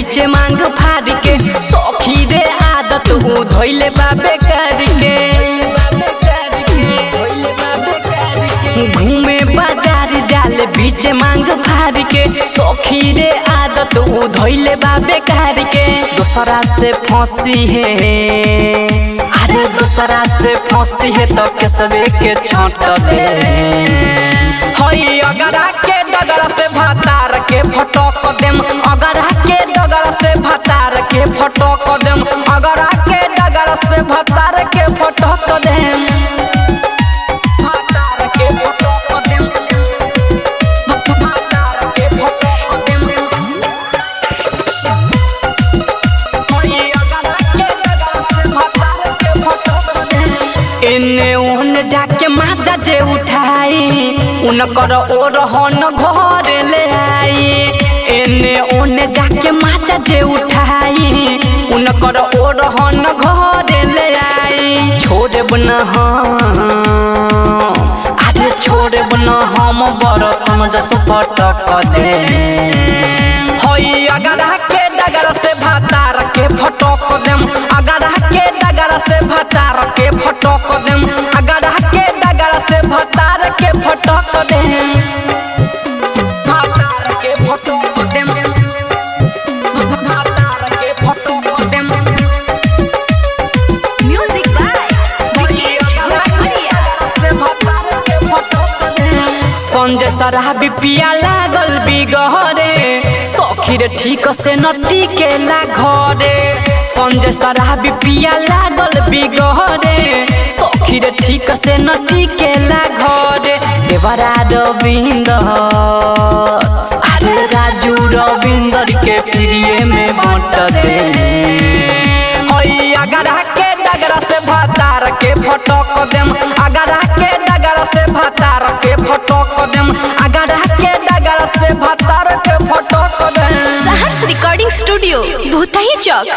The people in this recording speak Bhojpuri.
बीच मांग फाड़ के सखी रे आदत उ धोइले बाबे कर के घूमे बाजार जाल बीच मांग फाड़ के सखी रे आदत उ धोइले बाबे कर के दूसरा से फंसी है अरे दूसरा से फंसी है तो केसवे के छांट दे हई अगरा के डगर से भतार के फटक देम अगरा के डगर से भतार के फटक देम अगरा के डगर से भतार के फटक देम भतार के फटक देम भतार के फटक देम हई अगरा के डगर से भतार के फटक देम इन्ने ओने जाके माजा जे उठाई उनकर ओरहन घर ले आई एने ओने जाके माचा जे उठाई उनकर ओरहन घर ले आई छोड़े बना अरे छोड़े बना हम बरतन जस पटक दे हई अगरा के डगर से भतार के फटक देम अगरा के डगर से भतार के फटक देम अगरा के डगर से भतार के फटक देम भतार के फटक देम भतार के फटक देम म्यूजिक बाय से भतार के फटक देम संजय शराबी पिया लागल बिगहरे सखी रे ठीक से नटी के ला घरे संजय शराबी पिया लागल बिगहरे सखी रे ठीक से नटी के ला घरे देवरा रविंदर अरे राजू रविंदर के प्रिय में बांट दे हई अगरा के डगर से भतार के फटक देम अगरा के डगर से भतार के फटक देम अगरा के डगर से भतार के फटक देम सहर्ष रिकॉर्डिंग स्टूडियो भूतही चौक